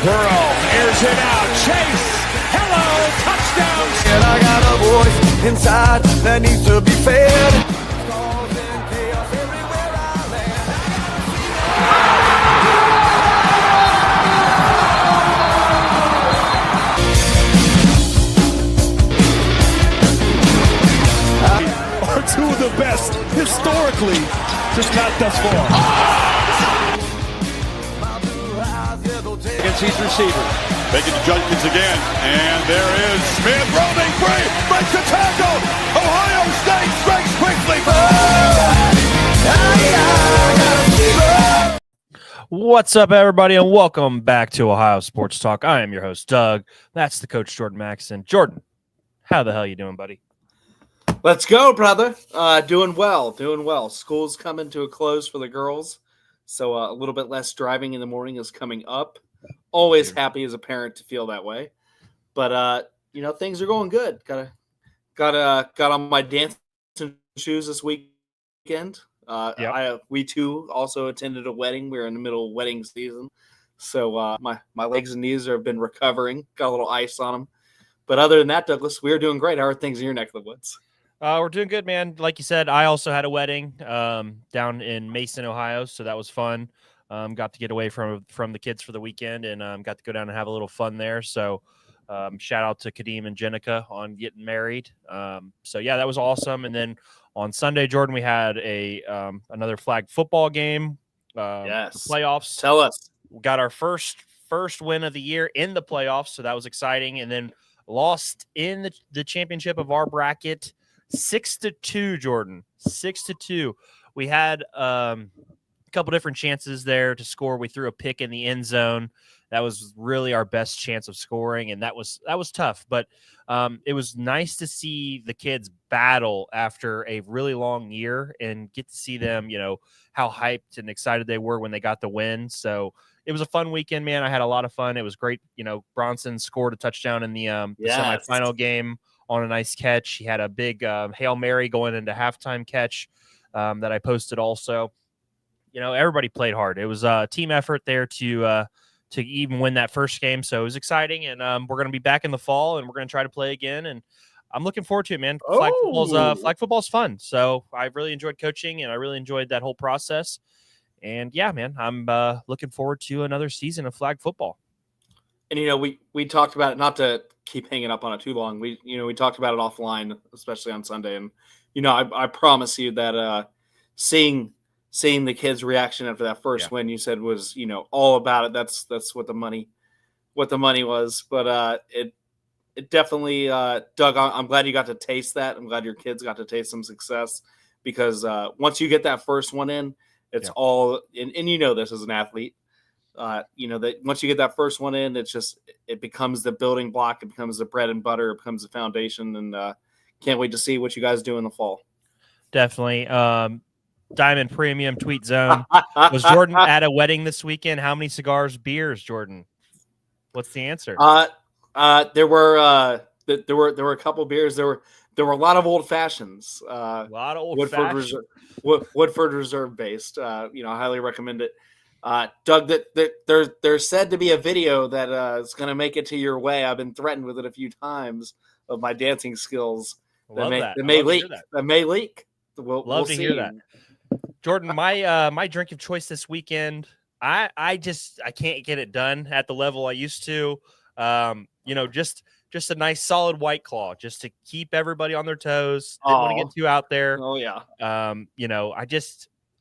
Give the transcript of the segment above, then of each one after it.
Burrow airs it out. Chase. Hello. Touchdown. And I got a voice inside that needs to be fed. Are two of the best historically, just not thus far. Against these receivers. Making adjustments again, and there is Smith roaming free, breaks the tackle. Ohio State strikes quickly. What's up, everybody, and welcome back to Ohio Sports Talk. I am your host, Doug. That's the coach, Jordan Maxson. Jordan, how the hell you doing, buddy? Let's go, brother. Doing well. School's coming to a close for the girls, so a little bit less driving in the morning is coming up. Always happy as a parent to feel that way, but things are going good. Got on my dancing shoes this weekend. We too also attended a wedding. We're in the middle of wedding season, so my legs and knees have been recovering. Got a little ice on them, but other than that, Douglas, we are doing great. How are things in your neck of the woods? We're doing good, man. Like you said, I also had a wedding down in Mason, Ohio, so that was fun. Got to get away from the kids for the weekend and got to go down and have a little fun there. So shout out to Kadeem and Jenica on getting married. So yeah, that was awesome. And then on Sunday, Jordan, we had another flag football game. Yes, Playoffs. Tell us. We got our first win of the year in the playoffs, so that was exciting. And then lost in the championship of our bracket, 6-2. Jordan, 6-2. We had couple different chances there to score. We threw a pick in the end zone. That was really our best chance of scoring, and that was tough. But it was nice to see the kids battle after a really long year and get to see them, how hyped and excited they were when they got the win. So it was a fun weekend, man. I had a lot of fun. It was great. Bronson scored a touchdown in the semifinal game on a nice catch. He had a big Hail Mary going into halftime catch that I posted also. Everybody played hard. It was a team effort there to even win that first game. So it was exciting, and we're going to be back in the fall, and we're going to try to play again. And I'm looking forward to it, man. Flag football's fun. So I really enjoyed coaching, and I really enjoyed that whole process. And yeah, man, I'm looking forward to another season of flag football. And we talked about it, not to keep hanging up on it too long. We talked about it offline, especially on Sunday. And I promise you that seeing the kids' reaction after that first win, you said was, all about it. That's what the money was. But it definitely, Doug, I'm glad you got to taste that. I'm glad your kids got to taste some success, because once you get that first one in, it's all, and this as an athlete, that once you get that first one in, it becomes the building block. It becomes the bread and butter. It becomes the foundation. And can't wait to see what you guys do in the fall. Definitely. Diamond Premium Tweet Zone. Was Jordan at a wedding this weekend? How many cigars, beers, Jordan? What's the answer? There were a couple beers. There were a lot of old fashions. A lot of old Woodford Reserve based. I highly recommend it. Doug, there's said to be a video that is going to make it to your way. I've been threatened with it a few times of my dancing skills. That may leak. We'll see. Hear that. Jordan, my drink of choice this weekend, I can't get it done at the level I used to. Just a nice solid White Claw, just to keep everybody on their toes. Didn't want to get too out there. Oh yeah.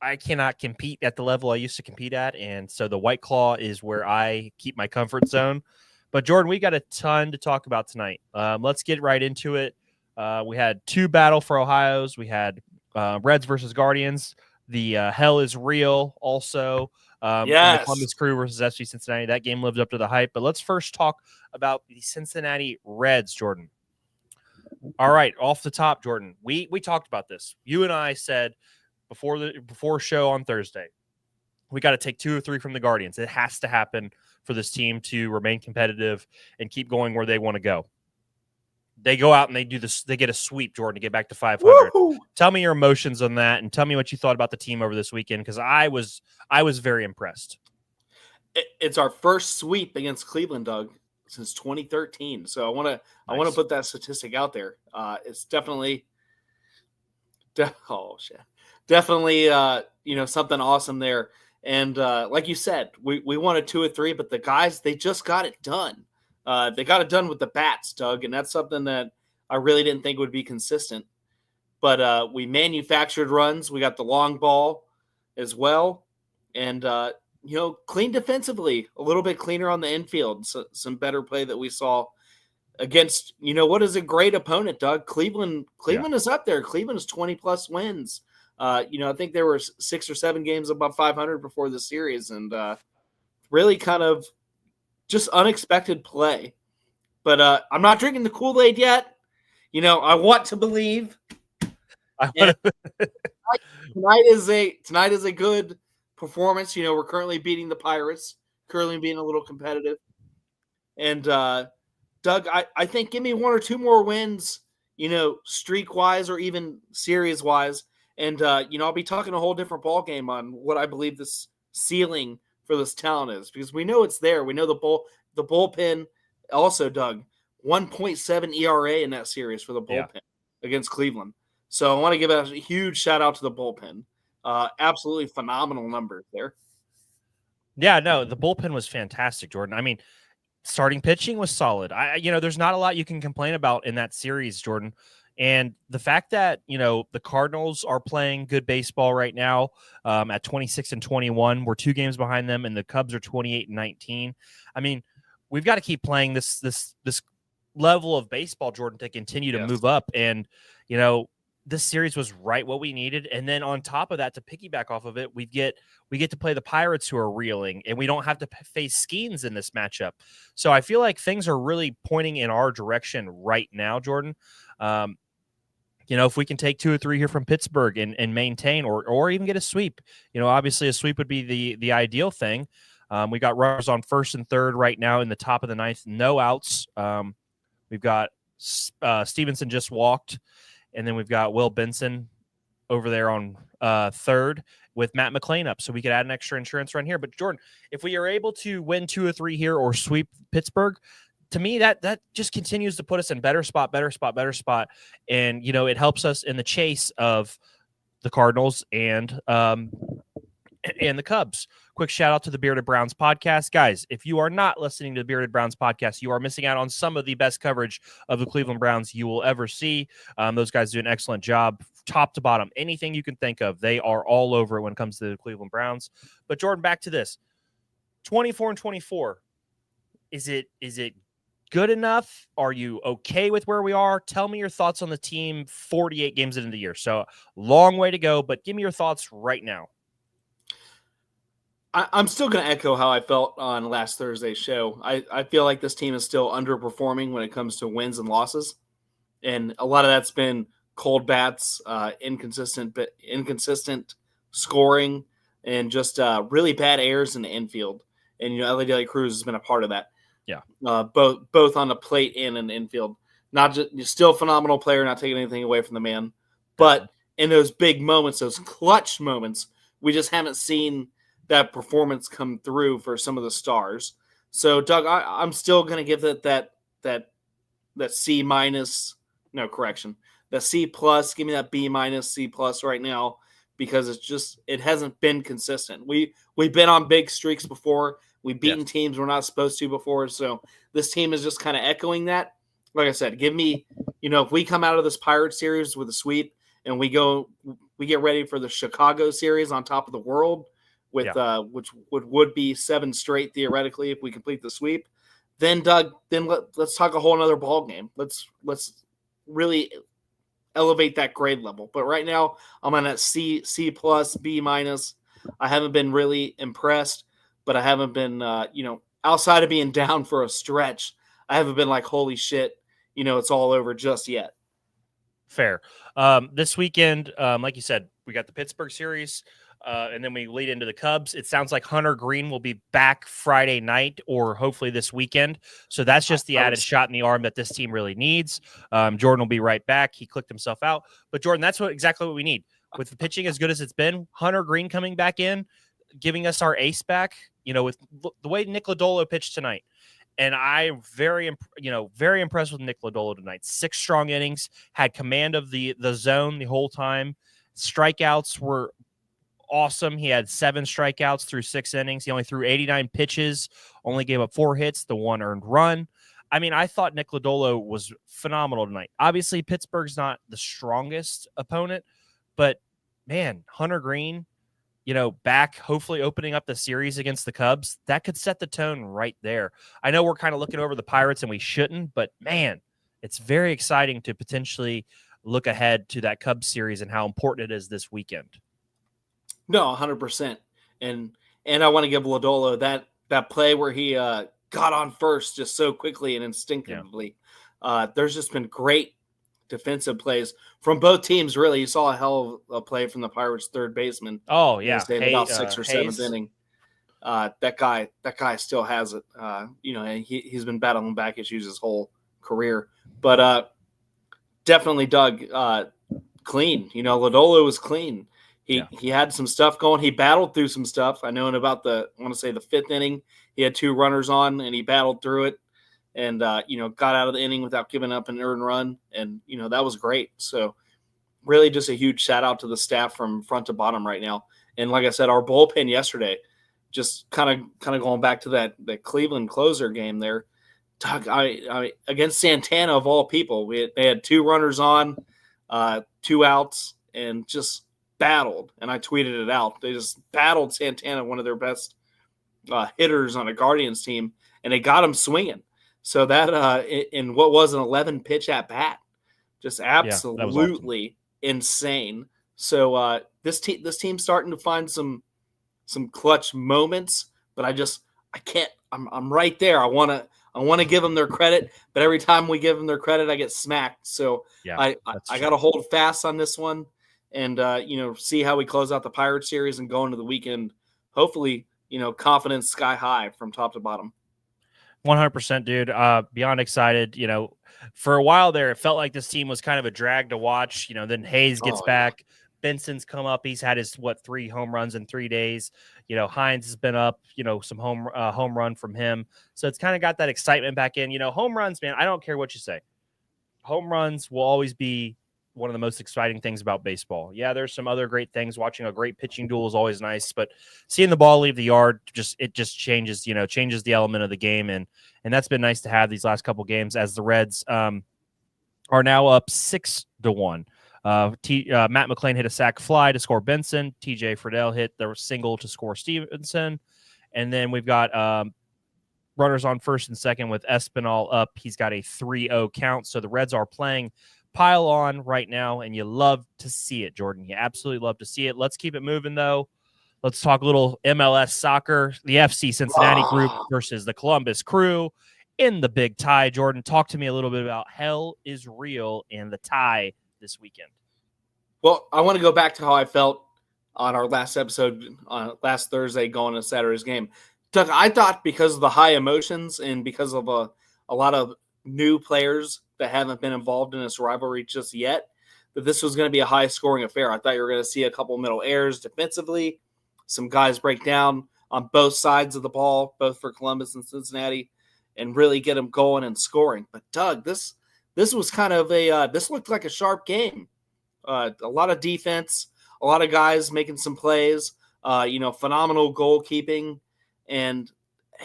I cannot compete at the level I used to compete at, and so the White Claw is where I keep my comfort zone. But Jordan, we got a ton to talk about tonight. Let's get right into it. We had two Battle for Ohio's. We had Reds versus Guardians. The Hell is Real also. Yes. The Columbus Crew versus FC Cincinnati. That game lived up to the hype. But let's first talk about the Cincinnati Reds, Jordan. All right, off the top, Jordan. We talked about this. You and I said before show on Thursday, we got to take 2 or 3 from the Guardians. It has to happen for this team to remain competitive and keep going where they want to go. They go out and they do this. They get a sweep, Jordan, to get back to 500. Woo-hoo! Tell me your emotions on that, and tell me what you thought about the team over this weekend, because I was very impressed. It's our first sweep against Cleveland, Doug, since 2013. So I want to put that statistic out there. It's definitely definitely something awesome there. And like you said, we wanted 2 or 3, but the guys, they just got it done. They got it done with the bats, Doug, and that's something that I really didn't think would be consistent. But we manufactured runs. We got the long ball as well. And clean defensively, a little bit cleaner on the infield. So, some better play that we saw against, what is a great opponent, Doug. Cleveland is up there. Cleveland is 20-plus wins. I think there were 6 or 7 games above 500 before the series, and really kind of just unexpected play. But I'm not drinking the Kool-Aid yet. I want to believe. Tonight is a good performance. We're currently beating the Pirates, currently being a little competitive. And Doug, I think give me 1 or 2 more wins, streak-wise or even series-wise. And, I'll be talking a whole different ball game on what I believe this ceiling for this talent is, because we know it's there. We know the bullpen also, Doug, 1.7 ERA in that series for the bullpen against Cleveland. So I want to give a huge shout out to the bullpen. Absolutely phenomenal numbers there. Yeah, no, the bullpen was fantastic, Jordan. I mean, starting pitching was solid. There's not a lot you can complain about in that series, Jordan. And the fact that, the Cardinals are playing good baseball right now at 26-21, we're 2 games behind them, and the Cubs are 28-19. I mean, we've got to keep playing this level of baseball, Jordan, to continue to move up. And, this series was right what we needed. And then on top of that, to piggyback off of it, we get to play the Pirates, who are reeling, and we don't have to face Skeens in this matchup. So I feel like things are really pointing in our direction right now, Jordan. If we can take 2 or 3 here from Pittsburgh and maintain or even get a sweep, obviously a sweep would be the ideal thing. We got runners on first and third right now in the top of the 9th, no outs. We've got Stevenson just walked, and then we've got Will Benson over there on third with Matt McClain up, so we could add an extra insurance run here. But Jordan, if we are able to win 2 or 3 here or sweep Pittsburgh, to me, that just continues to put us in better spot. And, it helps us in the chase of the Cardinals and the Cubs. Quick shout out to the Bearded Browns podcast. Guys, if you are not listening to the Bearded Browns podcast, you are missing out on some of the best coverage of the Cleveland Browns you will ever see. Those guys do an excellent job, top to bottom. Anything you can think of, they are all over it when it comes to the Cleveland Browns. But Jordan, back to this. 24-24. Is it good enough? Are you okay with where we are? Tell me your thoughts on the team 48 games into the year. So long way to go, but give me your thoughts right now. I'm still going to echo how I felt on last Thursday's show. I feel like this team is still underperforming when it comes to wins and losses. And a lot of that's been cold bats, inconsistent scoring, and just really bad errors in the infield. And, LA Cruz has been a part of that. Yeah. Both on the plate and in the infield. Not just still a phenomenal player, not taking anything away from the man. But in those big moments, those clutch moments, we just haven't seen that performance come through for some of the stars. So, Doug, I'm still going to give that C minus. No, correction. The C plus. Give me that B minus, C plus right now, because it hasn't been consistent. We've been on big streaks before. We've beaten teams we're not supposed to before. So this team is just kind of echoing that. Like I said, give me, if we come out of this Pirates series with a sweep and we get ready for the Chicago series on top of the world with which would be 7 straight theoretically if we complete the sweep, then Doug, let's talk a whole nother ball game. Let's really elevate that grade level. But right now I'm on that C plus, B minus. I haven't been really impressed, but I haven't been, outside of being down for a stretch, I haven't been like, holy shit, it's all over just yet. Fair. This weekend, like you said, we got the Pittsburgh series, and then we lead into the Cubs. It sounds like Hunter Green will be back Friday night or hopefully this weekend. So that's just the added shot in the arm that this team really needs. Jordan will be right back. He clicked himself out. But, Jordan, that's exactly what we need. With the pitching as good as it's been, Hunter Green coming back in, giving us our ace back, with the way Nick Lodolo pitched tonight. And I very impressed with Nick Lodolo tonight. 6 strong innings, had command of the zone the whole time. Strikeouts were awesome. He had 7 strikeouts through 6 innings. He only threw 89 pitches, only gave up 4 hits, the 1 earned run. I mean, I thought Nick Lodolo was phenomenal tonight. Obviously, Pittsburgh's not the strongest opponent, but man, Hunter Green, back, hopefully opening up the series against the Cubs, that could set the tone right there. I know we're kind of looking over the Pirates and we shouldn't, but man, it's very exciting to potentially look ahead to that Cubs series and how important it is this weekend. No, 100%. And I want to give Lodolo that play where he got on first just so quickly and instinctively. Yeah. There's just been great defensive plays from both teams. Really, you saw a hell of a play from the Pirates' third baseman. Oh yeah, about 6th or 7th inning. That guy still has it. And he's been battling back issues his whole career. But definitely, Doug, clean. Lodolo was clean. He had some stuff going. He battled through some stuff. I know in about the 5th inning, he had 2 runners on and he battled through it. And, got out of the inning without giving up an earned run. And, that was great. So really just a huge shout out to the staff from front to bottom right now. And like I said, our bullpen yesterday, just kind of going back to that Cleveland closer game there. Doug, I against Santana of all people, they had 2 runners on, 2 outs, and just battled. And I tweeted it out. They just battled Santana, one of their best hitters on a Guardians team, and they got him swinging. So that in what was an 11-pitch at bat, just absolutely insane. So this team's starting to find some clutch moments, but I can't. I'm right there. I want to give them their credit, but every time we give them their credit, I get smacked. So I got to hold fast on this one, and see how we close out the Pirates series and go into the weekend. Hopefully, confidence sky high from top to bottom. 100%, dude. Beyond excited. For a while there, it felt like this team was kind of a drag to watch. Then Hayes gets back. Benson's come up. He's had his 3 home runs in 3 days. Hines has been up. Some home run from him. So it's kind of got that excitement back in. Home runs, man. I don't care what you say. Home runs will always be one of the most exciting things about baseball. Yeah, there's some other great things. Watching a great pitching duel is always nice, but seeing the ball leave the yard just changes, changes the element of the game, and that's been nice to have these last couple games as the Reds are now up 6-1. Matt McClain hit a sac fly to score Benson. TJ Friedel hit the single to score Stevenson, and then we've got runners on first and second with Espinal up. He's got a 3-0 count, so the Reds are playing pile on right now, and you love to see it, Jordan. You absolutely love to see it. Let's keep it moving, though. Let's talk a little MLS soccer. The FC Cincinnati group versus the Columbus Crew in the big tie. Jordan, talk to me a little bit about Hell is Real and the tie this weekend. Well, I want to go back to how I felt on our last episode on last Thursday going to Saturday's game. Doug, I thought because of the high emotions and because of a lot of new players that haven't been involved in this rivalry just yet, that this was going to be a high-scoring affair. I thought you were going to see a couple middle errors defensively, some guys break down on both sides of the ball, both for Columbus and Cincinnati, and really get them going and scoring. But, Doug, this was kind of this looked like a sharp game. A lot of defense, a lot of guys making some plays, phenomenal goalkeeping. And,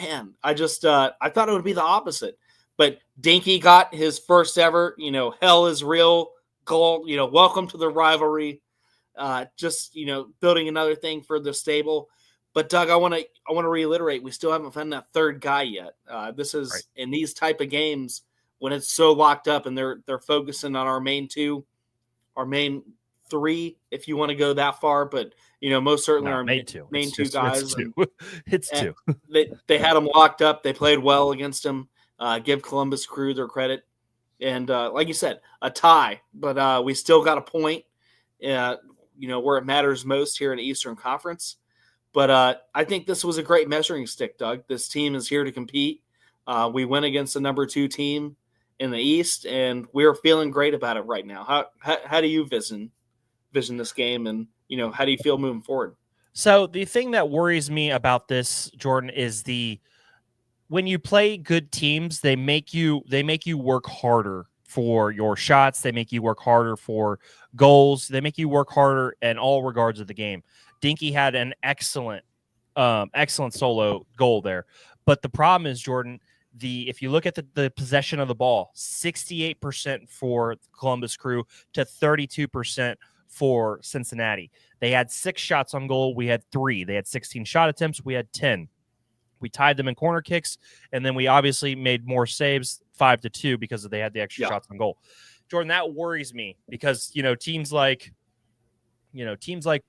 man, I thought it would be the opposite. But Dinky got his first ever, Hell is Real goal, welcome to the rivalry. Building another thing for the stable. But Doug, I want to reiterate, we still haven't found that third guy yet. This is right. In these type of games when it's so locked up and they're focusing on our main 3, if you want to go that far, but most certainly our main 2 guys. It's 2. They had them locked up. They played well against them. Give Columbus Crew their credit. And like you said, a tie, but we still got a point, where it matters most here in the Eastern Conference. But I think this was a great measuring stick, Doug. This team is here to compete. We went against the number 2 team in the East, and we're feeling great about it right now. How do you vision this game, and how do you feel moving forward? So the thing that worries me about this, Jordan, is when you play good teams, they make you work harder for your shots. They make you work harder for goals. They make you work harder in all regards of the game. Dinky had an excellent solo goal there. But the problem is, Jordan, if you look at the possession of the ball, 68% for Columbus Crew to 32% for Cincinnati. They had 6 shots on goal. We had 3. They had 16 shot attempts. We had 10. We tied them in corner kicks, and then we obviously made more saves, 5-2, because they had the extra shots on goal. Jordan, that worries me because teams like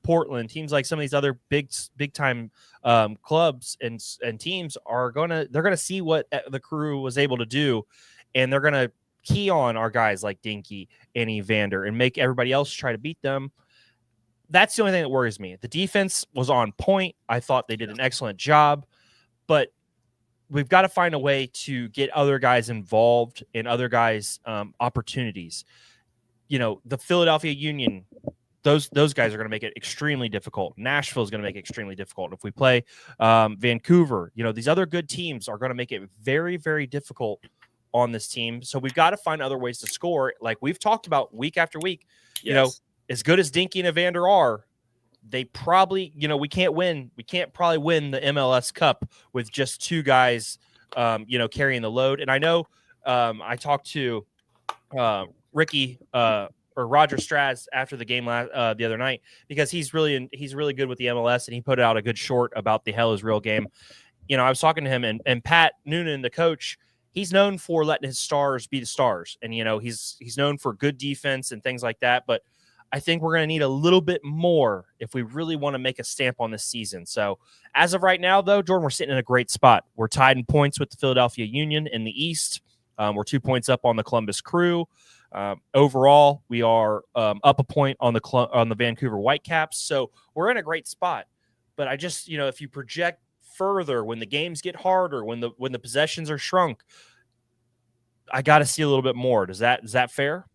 Portland, teams like some of these other big time clubs and teams they're gonna see what the Crew was able to do, and they're gonna key on our guys like Dinky and Evander and make everybody else try to beat them. That's the only thing that worries me. The defense was on point. I thought they did an excellent job. But we've got to find a way to get other guys involved in other guys' opportunities. The Philadelphia Union, those guys are going to make it extremely difficult. Nashville is going to make it extremely difficult. If we play Vancouver, these other good teams are going to make it very, very difficult on this team. So we've got to find other ways to score. Like we've talked about week after week, as good as Dinky and Evander are, they probably, we can't probably win the MLS Cup with just 2 guys, carrying the load. And I know I talked to Ricky or Roger Straz after the game the other night, because he's really good with the MLS, and he put out a good short about the Hell is Real game. I was talking to him, and Pat Noonan, the coach, he's known for letting his stars be the stars. And, he's known for good defense and things like that. But I think we're going to need a little bit more if we really want to make a stamp on this season. So as of right now, though, Jordan, we're sitting in a great spot. We're tied in points with the Philadelphia Union in the East. We're 2 points up on the Columbus Crew. Overall, we are up a point on the Vancouver Whitecaps. So we're in a great spot. But I just, if you project further, when the games get harder, when the possessions are shrunk, I got to see a little bit more. Is that fair?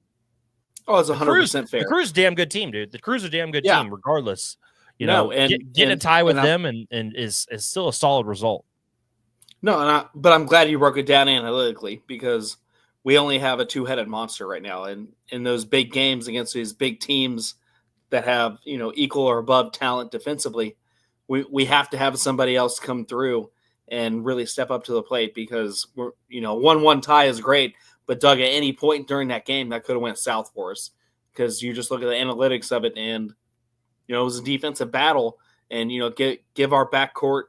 Oh, it's 100% fair. The Crew's a damn good team, dude. The Crew's a damn good team, regardless. Getting a tie with them and is still a solid result. No, but I'm glad you broke it down analytically, because we only have a 2-headed monster right now. And in those big games against these big teams that have, equal or above talent defensively, we have to have somebody else come through and really step up to the plate, because we're, 1-1 tie is great. But Doug, at any point during that game, that could have went south for us, because you just look at the analytics of it, and it was a defensive battle, and give our backcourt,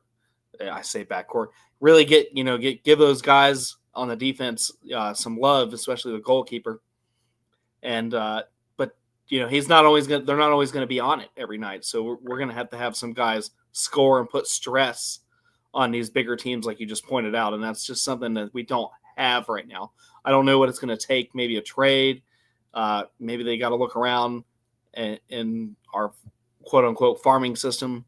I say backcourt, really give those guys on the defense some love, especially the goalkeeper. And but they're not always going to be on it every night, so we're going to have some guys score and put stress on these bigger teams, like you just pointed out, and that's just something that we don't have right now. I don't know what it's going to take. Maybe a trade. Maybe they got to look around in our quote unquote farming system.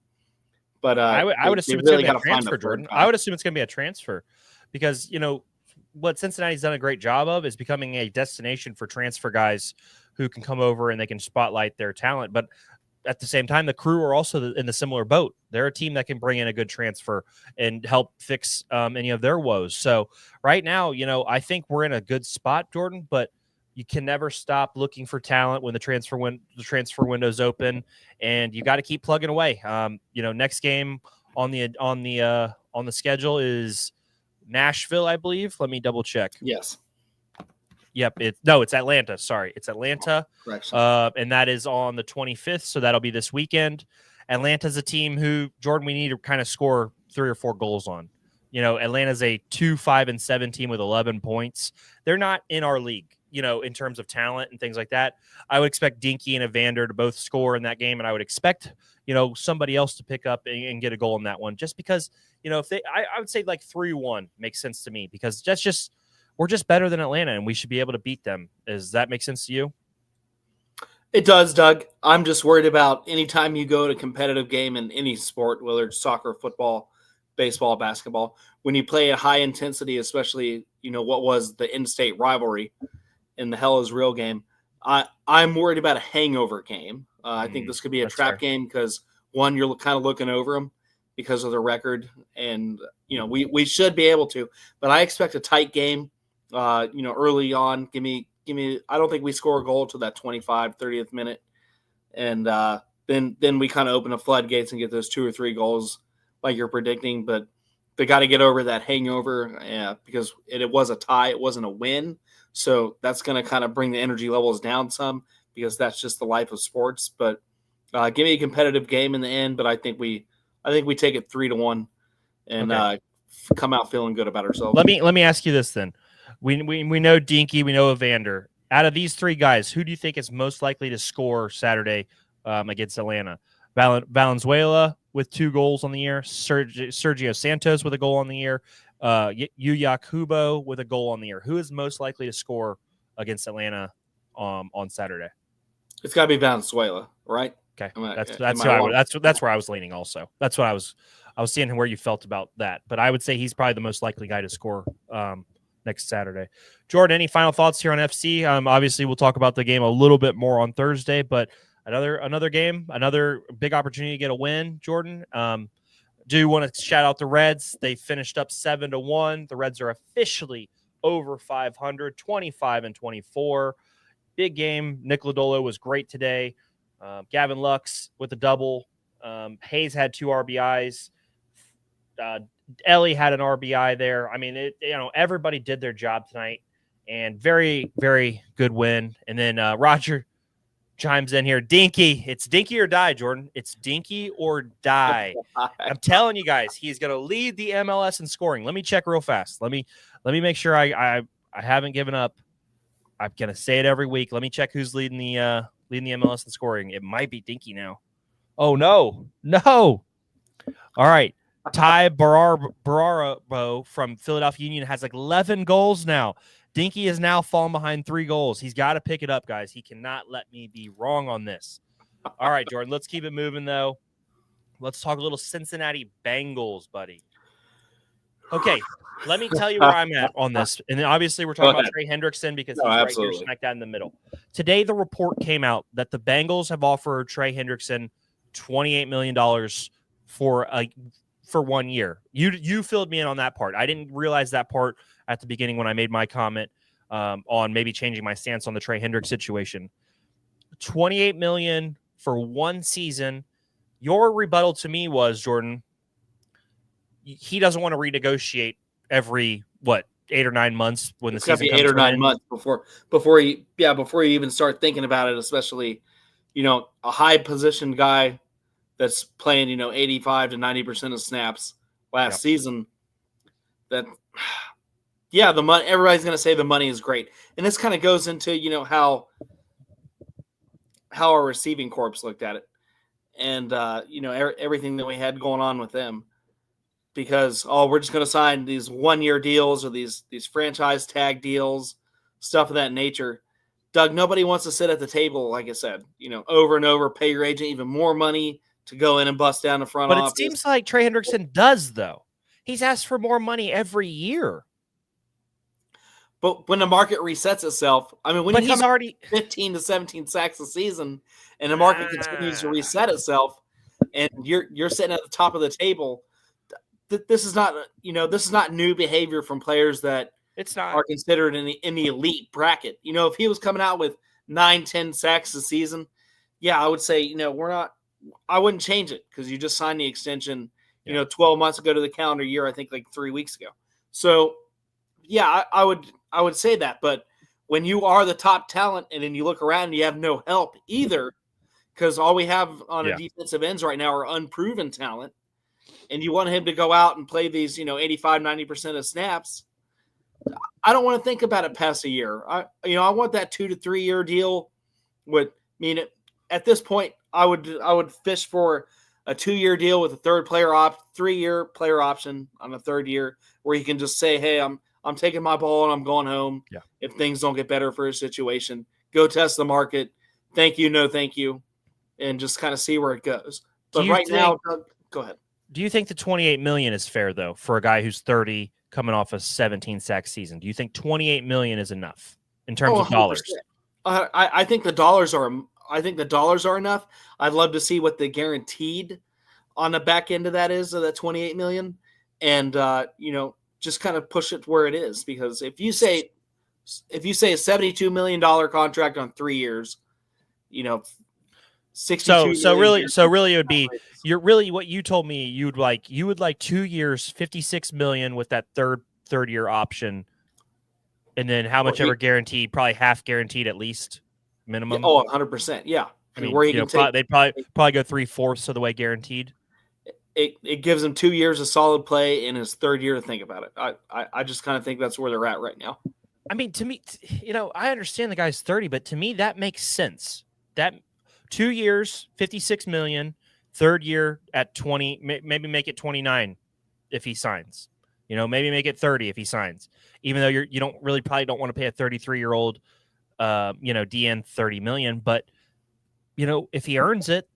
But I would assume it's going to be a transfer, Jordan. I would assume it's going to be a transfer, because what Cincinnati's done a great job of is becoming a destination for transfer guys who can come over and they can spotlight their talent. But at the same time, the Crew are also in the similar boat. They're a team that can bring in a good transfer and help fix any of their woes. So right now, I think we're in a good spot, Jordan, but you can never stop looking for talent when the transfer window's open, and you got to keep plugging away. Next game on the schedule is Nashville, I believe. Let me double check. Yes. Yep. It's Atlanta. Sorry. It's Atlanta. And that is on the 25th. So that'll be this weekend. Atlanta's a team who, Jordan, we need to kind of score 3 or 4 goals on. Atlanta's a 2-5-7 team with 11 points. They're not in our league, in terms of talent and things like that. I would expect Dinky and Evander to both score in that game. And I would expect, somebody else to pick up and get a goal in that one, just because, I would say like 3-1 makes sense to me, because we're just better than Atlanta, and we should be able to beat them. Does that make sense to you? It does, Doug. I'm just worried about anytime you go to a competitive game in any sport, whether it's soccer, football, baseball, basketball, when you play at high intensity, especially, what was the in-state rivalry in the Hell is Real game, I'm worried about a hangover game. I think this could be a trap game, because one, you're kind of looking over them because of the record, and we should be able to. But I expect a tight game. Early on, give me. I don't think we score a goal to that 30th minute, and then we kind of open the floodgates and get those 2 or 3 goals like you're predicting. But they got to get over that hangover because it was a tie, it wasn't a win. So that's going to kind of bring the energy levels down some because that's just the life of sports. But give me a competitive game in the end. But I think we take it 3-1 and come out feeling good about ourselves. Let me ask you this then. We know Dinky, we know Evander. Out of these 3 guys, who do you think is most likely to score Saturday against Atlanta? Valenzuela with 2 goals on the year, Sergio Santos with a goal on the year, Yuya Kubo with a goal on the year. Who is most likely to score against Atlanta on Saturday? It's got to be Valenzuela, right? Okay, that's where I was leaning. Also, that's what I was seeing where you felt about that. But I would say he's probably the most likely guy to score next Saturday. Jordan, any final thoughts here on FC? Obviously, we'll talk about the game a little bit more on Thursday, but another game, another big opportunity to get a win. Jordan, do want to shout out the Reds. They finished up 7-1. The Reds are officially over 500, 25-24. Big game. Nick Lodolo was great today. Gavin Lux with a double. Hayes had 2 RBIs. Ellie had an RBI there. I mean, everybody did their job tonight, and very, very good win. And then Roger chimes in here. Dinky, it's Dinky or die, Jordan. It's Dinky or die. I'm telling you guys, he's going to lead the MLS in scoring. Let me check real fast. Let me make sure I haven't given up. I'm going to say it every week. Let me check who's leading the MLS in scoring. It might be Dinky now. Oh no. All right. Ty Bararo from Philadelphia Union has 11 goals now. Dinky is now fallen behind 3 goals. He's got to pick it up, guys. He cannot let me be wrong on this. All right, Jordan, let's keep it moving, though. Let's talk a little Cincinnati Bengals, buddy. Okay, let me tell you where I'm at on this. And then obviously we're talking about Trey Hendrickson because he's right here smack down in the middle. Today, the report came out that the Bengals have offered Trey Hendrickson $28 million for 1 year. You filled me in on that part. I didn't realize that part at the beginning when I made my comment on maybe changing my stance on the Trey Hendricks situation. $28 million for 1 season. Your rebuttal to me was, Jordan, he doesn't want to renegotiate every 8 or 9 months when the season comes 8 or 9 in. months before you even start thinking about it, especially a high position guy that's playing 85 to 90% of snaps last season. That the money, everybody's going to say the money is great, and this kind of goes into how our receiving corps looked at it, and everything that we had going on with them. Because we're just going to sign these 1-year deals or these franchise tag deals, stuff of that nature. Doug, nobody wants to sit at the table, like I said, over and over, pay your agent even more money to go in and bust down the front office. But it seems like Trey Hendrickson does, though. He's asked for more money every year. But when the market resets itself, I mean, when he's already 15 to 17 sacks a season, and the market continues to reset itself, and you're sitting at the top of the table. This is not new behavior from players that are considered in the elite bracket. If he was coming out with 9-10 sacks a season, I would say I wouldn't change it because you just signed the extension 12 months ago to the calendar year, I think like 3 weeks ago. So I would say that. But when you are the top talent and then you look around and you have no help either, because all we have on the defensive ends right now are unproven talent, and you want him to go out and play these, 85, 90% of snaps, I don't want to think about it past a year. I want that 2 to 3 year deal. At this point, I would fish for a 2-year deal with a 3-year player option on a 3rd year, where he can just say, "Hey, I'm taking my ball and I'm going home. Yeah. If things don't get better for his situation, go test the market. Thank you, no thank you, and just kind of see where it goes." But now, Doug, go ahead. Do you think the $28 million is fair, though, for a guy who's 30 coming off a 17-sack season? Do you think $28 million is enough in terms of dollars? I think the dollars are I think the dollars are enough. I'd love to see what the guaranteed on the back end of that is, of that $28 million, and just kind of push it to where it is. Because if you say a $72 million contract on 3 years, 62 So million really it would be what you told me you would like 2 years, 56 million with that third year option, and then how much ever guaranteed, probably half guaranteed at least minimum. 100%. Yeah. I mean, where he can take, they'd probably go 3/4 of the way guaranteed. It gives him 2 years of solid play in his third year to think about it. I just kind of think that's where they're at right now. I mean, to me, I understand the guy's 30, but to me that makes sense. That 2 years, 56 million, third year at 20, maybe make it 29 if he signs. Maybe make it 30 if he signs. Even though you don't really probably don't want to pay a 33-year-old DN 30 million, but if he earns it,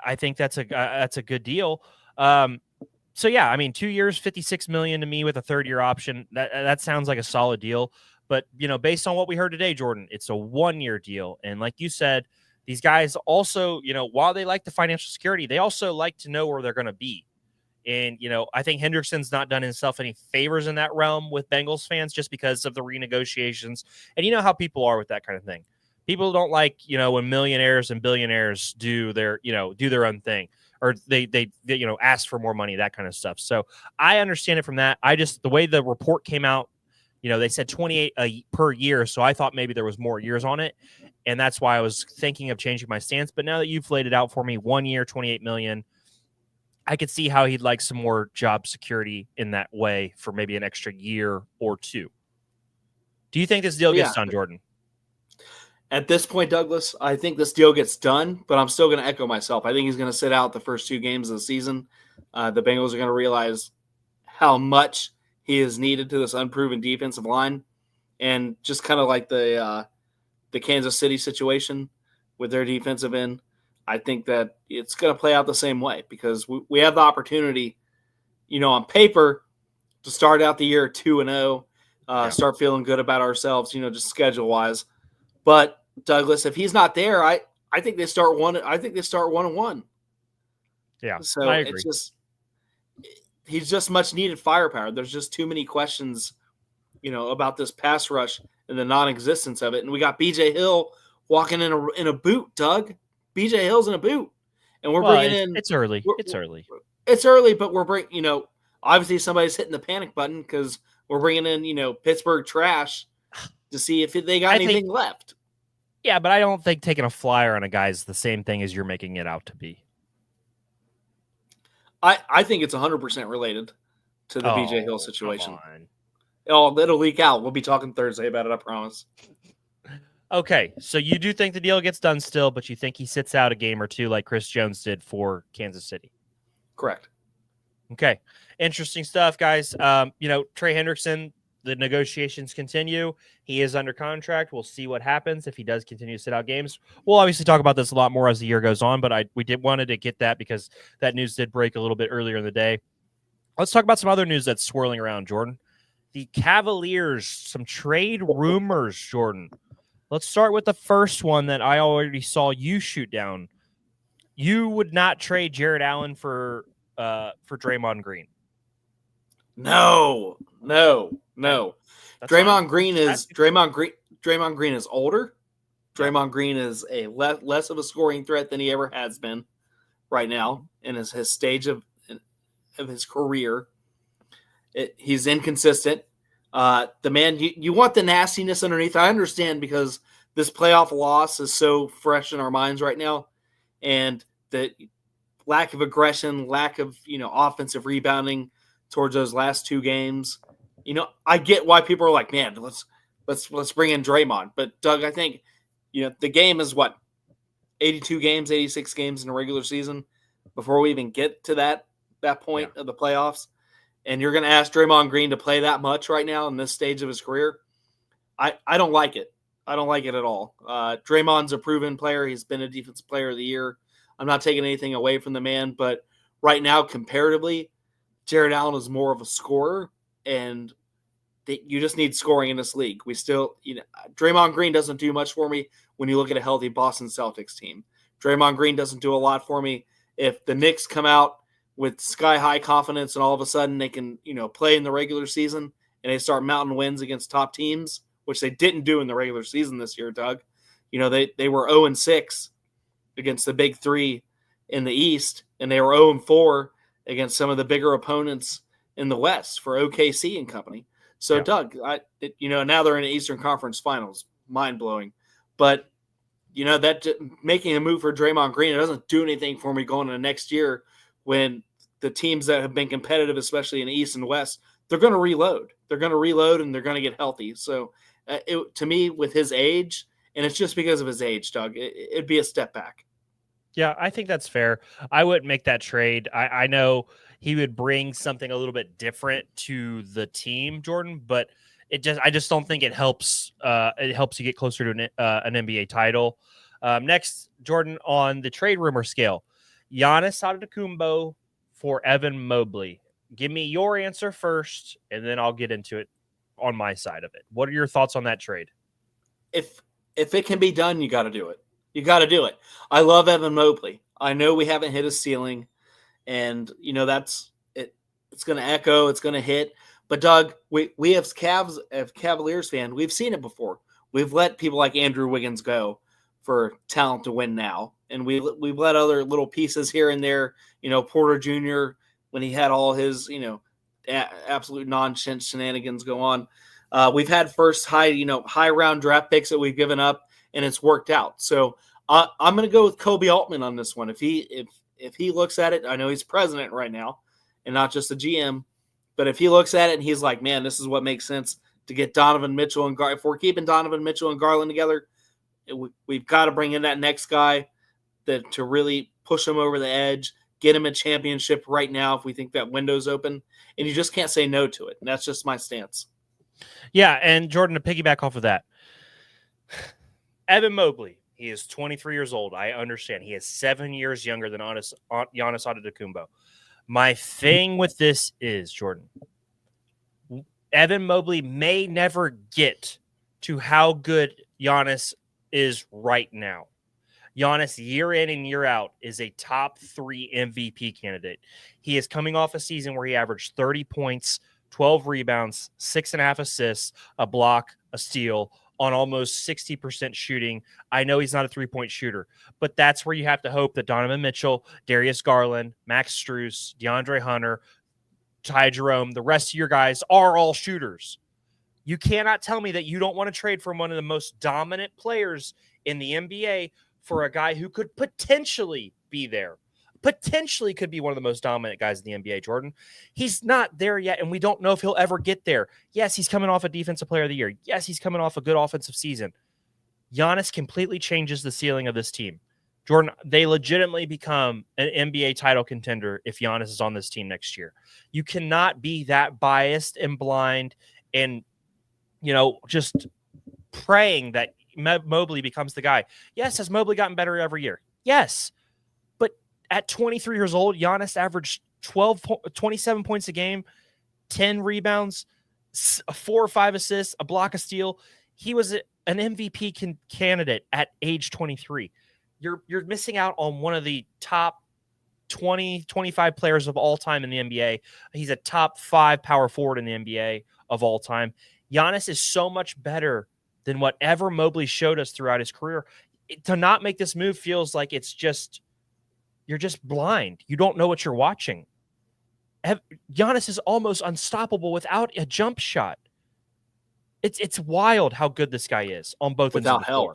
I think that's a good deal. So yeah, I mean, 2 years, 56 million to me with a third year option. That sounds like a solid deal. But based on what we heard today, Jordan, it's a 1 year deal. And like you said, these guys also, while they like the financial security, they also like to know where they're going to be. And, I think Hendrickson's not done himself any favors in that realm with Bengals fans just because of the renegotiations. And you know how people are with that kind of thing. People don't like, when millionaires and billionaires do their own thing, or they ask for more money, that kind of stuff. So I understand it from that. The way the report came out, they said 28 per year. So I thought maybe there was more years on it. And that's why I was thinking of changing my stance. But now that you've laid it out for me, 1 year, 28 million, I could see how he'd like some more job security in that way for maybe an extra year or two. Do you think this deal gets done, Jordan? At this point, Douglas, I think this deal gets done, but I'm still going to echo myself. I think he's going to sit out the first 2 games of the season. The Bengals are going to realize how much he is needed to this unproven defensive line. And just kind of like the Kansas City situation with their defensive end, I think that it's going to play out the same way because we have the opportunity, on paper, to start out the year 2-0, start feeling good about ourselves, just schedule-wise. But Douglas, if he's not there, I think they start 1-1. Yeah, so I agree. He's just much needed firepower. There's just too many questions, about this pass rush and the non-existence of it. And we got BJ Hill walking in a boot, Doug. BJ Hill's in a boot, and we're bringing in. It's early. It's early, but we're bringing. Obviously somebody's hitting the panic button because we're bringing in, Pittsburgh trash to see if they got anything left. Yeah, but I don't think taking a flyer on a guy is the same thing as you're making it out to be. I think it's 100% related to the BJ Hill situation. It'll leak out. We'll be talking Thursday about it, I promise. Okay, so you do think the deal gets done still, but you think he sits out a game or two like Chris Jones did for Kansas City? Correct. Okay, interesting stuff, guys. Trey Hendrickson, the negotiations continue. He is under contract. We'll see what happens if he does continue to sit out games. We'll obviously talk about this a lot more as the year goes on, but we wanted to get that because that news did break a little bit earlier in the day. Let's talk about some other news that's swirling around, Jordan. The Cavaliers, some trade rumors, Jordan. Let's start with the first one that I already saw you shoot down. You would not trade Jared Allen for Draymond Green. No. Draymond Green is older. Draymond Green is a less of a scoring threat than he ever has been right now in his stage of his career. He's inconsistent. The man, you want the nastiness underneath. I understand because this playoff loss is so fresh in our minds right now, and the lack of aggression, lack of offensive rebounding towards those last 2 games. I get why people are like, man, let's bring in Draymond. But Doug, I think the game is 82 games, 86 games in a regular season before we even get to that point of the playoffs. And you're going to ask Draymond Green to play that much right now in this stage of his career. I don't like it. I don't like it at all. Draymond's a proven player. He's been a defensive player of the year. I'm not taking anything away from the man, but right now, comparatively, Jared Allen is more of a scorer. And you just need scoring in this league. We still, Draymond Green doesn't do much for me when you look at a healthy Boston Celtics team. Draymond Green doesn't do a lot for me if the Knicks come out with sky-high confidence and all of a sudden they can, play in the regular season and they start mounting wins against top teams, which they didn't do in the regular season this year, Doug. They were 0-6 against the big three in the East, and they were 0-4 against some of the bigger opponents in the West for OKC and company. So, yeah. Doug, now they're in the Eastern Conference Finals. Mind-blowing. But, that making a move for Draymond Green, it doesn't do anything for me going into next year when the teams that have been competitive, especially in the East and West, they're going to reload. They're going to reload, and they're going to get healthy. So, to me, with his age, and it's just because of his age, Doug, it'd be a step back. Yeah, I think that's fair. I wouldn't make that trade. I know he would bring something a little bit different to the team, Jordan, but I just don't think it helps. It helps you get closer to an NBA title. Next, Jordan, on the trade rumor scale, Giannis Antetokounmpo for Evan Mobley. Give me your answer first, and then I'll get into it on my side of it. What are your thoughts on that trade? If it can be done, you got to do it. You got to do it. I love Evan Mobley. I know we haven't hit a ceiling, and that's it. It's going to echo. It's going to hit. But Doug, we have Cavaliers fan. We've seen it before. We've let people like Andrew Wiggins go for talent to win now, and we've let other little pieces here and there. Porter Jr. when he had all his absolute nonsense shenanigans go on. We've had first high round draft picks that we've given up, and it's worked out. So I'm going to go with Kobe Altman on this one. If he looks at it, I know he's president right now and not just a GM, but if he looks at it and he's like, man, this is what makes sense to get Donovan Mitchell and Garland. If we're keeping Donovan Mitchell and Garland together, we've got to bring in that next guy to really push him over the edge, get him a championship right now if we think that window's open. And you just can't say no to it. And that's just my stance. Yeah, and Jordan, to piggyback off of that, Evan Mobley, he is 23 years old. I understand. He is 7 years younger than Giannis Antetokounmpo. My thing with this is, Jordan, Evan Mobley may never get to how good Giannis is right now. Giannis, year in and year out, is a top 3 MVP candidate. He is coming off a season where he averaged 30 points, 12 rebounds, 6.5 assists, a block, a steal, on almost 60% shooting. I know he's not a three-point shooter, but that's where you have to hope that Donovan Mitchell, Darius Garland, Max Strus, DeAndre Hunter, Ty Jerome, the rest of your guys are all shooters. You cannot tell me that you don't want to trade for one of the most dominant players in the NBA for a guy who could potentially be there. Potentially could be one of the most dominant guys in the NBA, Jordan. He's not there yet, and we don't know if he'll ever get there. Yes, he's coming off a Defensive Player of the Year. Yes, he's coming off a good offensive season. Giannis completely changes the ceiling of this team. Jordan, they legitimately become an NBA title contender if Giannis is on this team next year. You cannot be that biased and blind and, just praying that Mobley becomes the guy. Yes, has Mobley gotten better every year? Yes. At 23 years old, Giannis averaged 27 points a game, 10 rebounds, 4 or 5 assists, a block, a steal. He was an MVP candidate at age 23. You're missing out on one of the top 20, 25 players of all time in the NBA. He's a top 5 power forward in the NBA of all time. Giannis is so much better than whatever Mobley showed us throughout his career. To not make this move feels like you're just blind. You don't know what you're watching. Giannis is almost unstoppable without a jump shot. It's wild how good this guy is on both ends of the floor.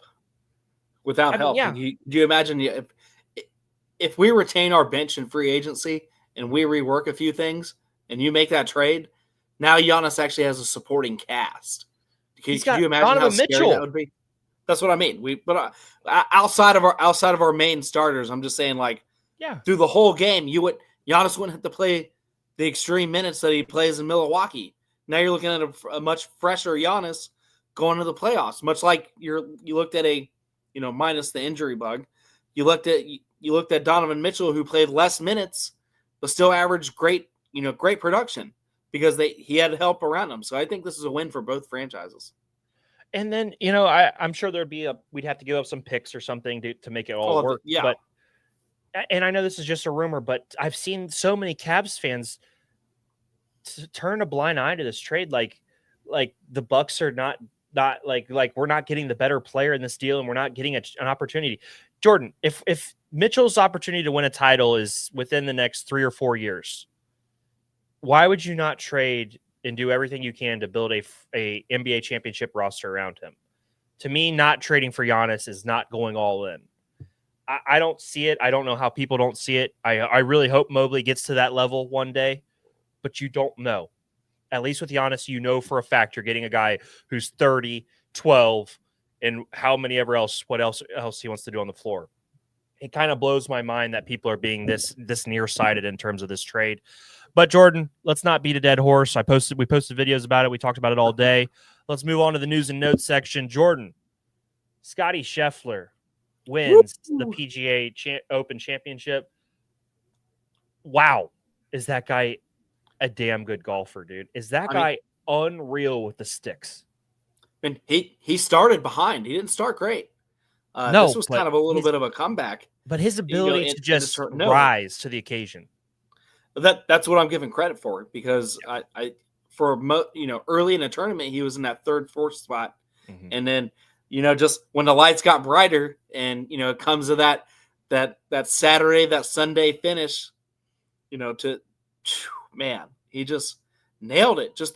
Without help. Yeah. Do you imagine if we retain our bench in free agency and we rework a few things and you make that trade, now Giannis actually has a supporting cast. Can you imagine Donovan how scary Mitchell. that would be? That's what I mean. But outside of our main starters, I'm just saying, like, yeah, through the whole game, Giannis wouldn't have to play the extreme minutes that he plays in Milwaukee. Now you're looking at a much fresher Giannis going to the playoffs. Much like you looked at minus the injury bug, you looked at Donovan Mitchell, who played less minutes but still averaged great production. because he had help around him. So I think this is a win for both franchises. And then, I'm sure we'd have to give up some picks or something to make it all work. Yeah. But, and I know this is just a rumor, but I've seen so many Cavs fans turn a blind eye to this trade. Like the Bucks are not like we're not getting the better player in this deal and we're not getting an opportunity. Jordan, if Mitchell's opportunity to win a title is within the next 3 or 4 years, why would you not trade and do everything you can to build a NBA championship roster around him? To me, not trading for Giannis is not going all in. I don't see it. I don't know how people don't see it. I really hope Mobley gets to that level one day, but you don't know. At least with Giannis, you know for a fact you're getting a guy who's 30, 12, and what else he wants to do on the floor. It kind of blows my mind that people are being this nearsighted in terms of this trade. But Jordan, let's not beat a dead horse. We posted videos about it. We talked about it all day. Let's move on to the news and notes section. Jordan, Scottie Scheffler wins the PGA Open Championship. Wow. Is that guy a damn good golfer, dude? Is that guy unreal with the sticks? And he started behind. He didn't start great. No, this was kind of a little bit of a comeback. But his ability to just rise to the occasion. That's what I'm giving credit for, because early in the tournament he was in that 3rd, 4th spot, and then just when the lights got brighter and it comes to that Saturday, that Sunday finish, he just nailed it. Just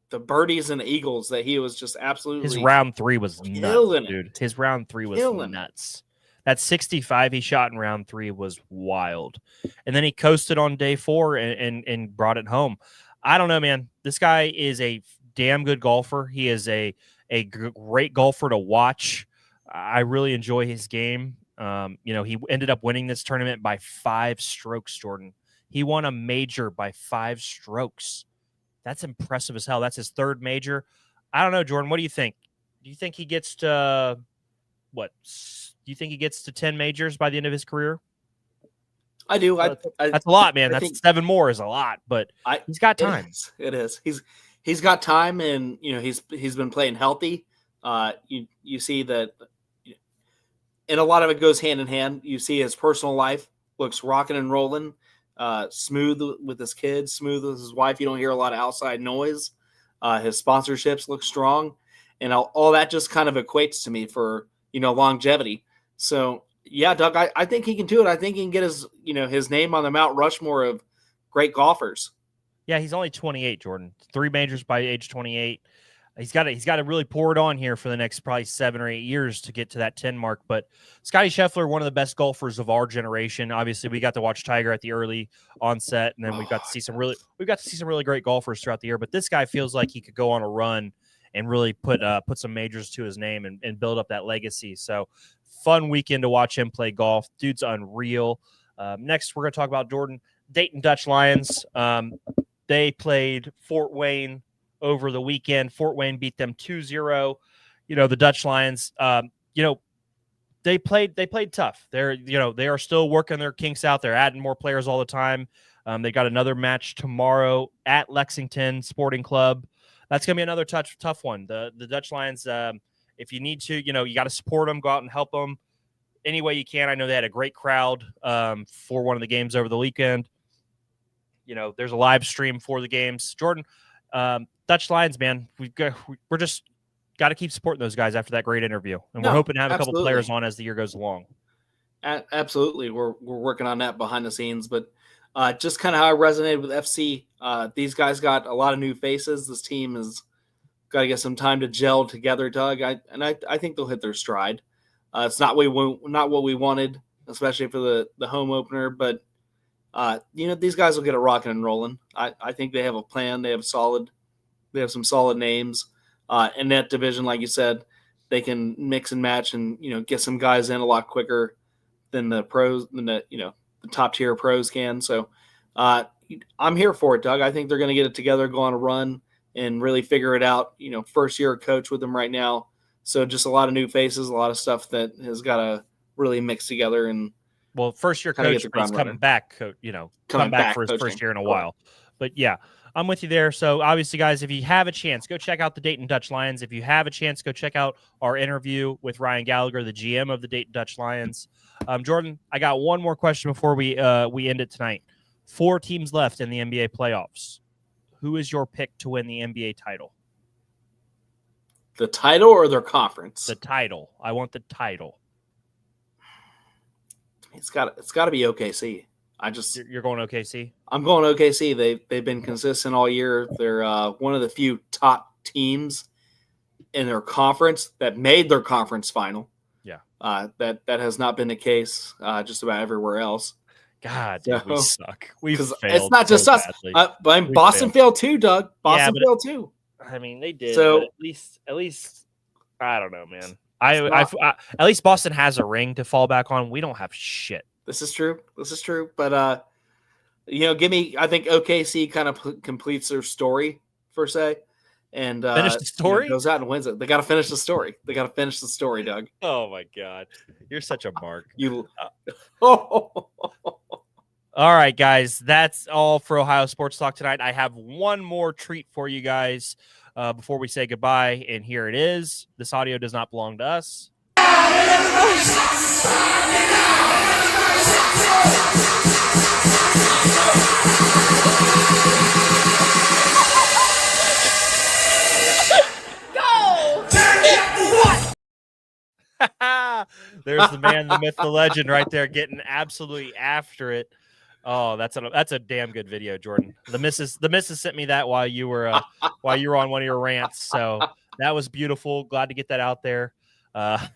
the birdies and the eagles that he was just absolutely. His round 3 was nuts, dude. His round 3 was nuts. That 65 he shot in round 3 was wild. And then he coasted on day 4 and brought it home. I don't know, man. This guy is a damn good golfer. He is a great golfer to watch. I really enjoy his game. He ended up winning this tournament by 5 strokes, Jordan. He won a major by 5 strokes. That's impressive as hell. That's his 3rd major. I don't know, Jordan. What do you think? Do you think he gets to what? Do you think he gets to 10 majors by the end of his career? I do. That's a lot, man. That's 7 more is a lot, but he's got time. It is. He's got time, and he's been playing healthy. You see that, and a lot of it goes hand in hand. You see his personal life looks rocking and rolling, smooth with his kids, smooth with his wife. You don't hear a lot of outside noise. His sponsorships look strong, and all that just kind of equates to me for longevity. So yeah, Doug, I think he can do it. I think he can get his name on the Mount Rushmore of great golfers. Yeah, he's only 28, Jordan. 3 majors by age 28. He's got to really pour it on here for the next probably 7 or 8 years to get to that 10 mark. But Scottie Scheffler, one of the best golfers of our generation. Obviously, we got to watch Tiger at the early onset, and then we got to see some really great golfers throughout the year. But this guy feels like he could go on a run and really put some majors to his name and build up that legacy. So fun weekend to watch him play golf. Dude's unreal. Next, we're going to talk about Jordan. Dayton Dutch Lions. They played Fort Wayne over the weekend. Fort Wayne beat them 2-0. The Dutch Lions, they played tough. They are still working their kinks out. They're adding more players all the time. They got another match tomorrow at Lexington Sporting Club. That's going to be another tough one. The Dutch Lions, if you need to, you got to support them, go out and help them any way you can. I know they had a great crowd for one of the games over the weekend. There's a live stream for the games. Jordan, Dutch Lions, man, we're just got to keep supporting those guys after that great interview, and we're hoping to have a couple players on as the year goes along. Absolutely, we're working on that behind the scenes, but just kind of how I resonated with FC. These guys got a lot of new faces. This team has got to get some time to gel together, Doug. I think they'll hit their stride. It's not what we wanted, especially for the home opener, but these guys will get it rocking and rolling. I think they have a plan. They have some solid names in that division. Like you said, they can mix and match and get some guys in a lot quicker than the pros, the top tier pros can. So I'm here for it, Doug. I think they're going to get it together, go on a run, and really figure it out. First year coach with them right now, so just a lot of new faces, a lot of stuff that has got to really mix together. And first year coach is coming back, coming back for his first year in a while. But yeah, I'm with you there. So obviously, guys, if you have a chance, go check out the Dayton Dutch Lions. If you have a chance, go check out our interview with Ryan Gallagher, the GM of the Dayton Dutch Lions. Jordan, I got one more question before we end it tonight. 4 teams left in the NBA playoffs. Who is your pick to win the NBA title? The title or their conference? The title. I want the title. It's got to be OKC. You're going OKC? I'm going OKC. They've been consistent all year. They're one of the few top teams in their conference that made their conference final. Yeah. That has not been the case just about everywhere else. God, dude, we suck. We've failed. It's not just us. But Boston failed too, Doug. Boston failed too. I mean, they did. So but at least, I don't know, man. At least Boston has a ring to fall back on. We don't have shit. This is true. But I think OKC kind of completes their story per se, and finish the story. Goes out and wins it. They got to finish the story. Doug. Oh my God, you're such a mark. All right, guys, that's all for Ohio Sports Talk tonight. I have one more treat for you guys before we say goodbye, and here it is. This audio does not belong to us. There's the man, the myth, the legend right there getting absolutely after it. Oh, that's a damn good video, Jordan. The missus sent me that while you were on one of your rants. So that was beautiful. Glad to get that out there. I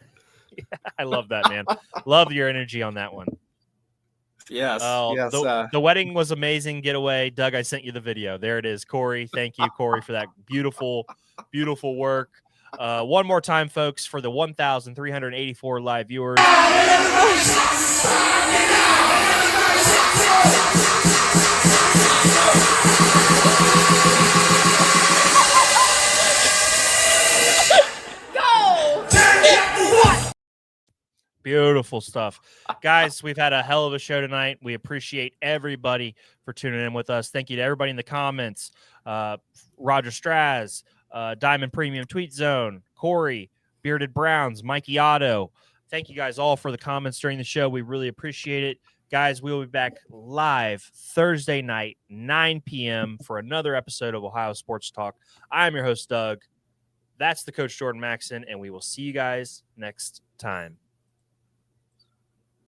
love that, man. Love your energy on that one. Yes. Yes. The wedding was amazing. Getaway. Doug, I sent you the video. There it is. Corey. Thank you, Corey, for that beautiful, beautiful work. One more time, folks, for the 1,384 live viewers. Beautiful stuff. Guys, we've had a hell of a show tonight. We appreciate everybody for tuning in with us. Thank you to everybody in the comments. Roger Straz, Diamond Premium Tweet Zone, Corey, Bearded Browns, Mikey Otto. Thank you guys all for the comments during the show. We really appreciate it. Guys, we will be back live Thursday night, 9 p.m. for another episode of Ohio Sports Talk. I'm your host, Doug. That's the coach, Jordan Maxson, and we will see you guys next time.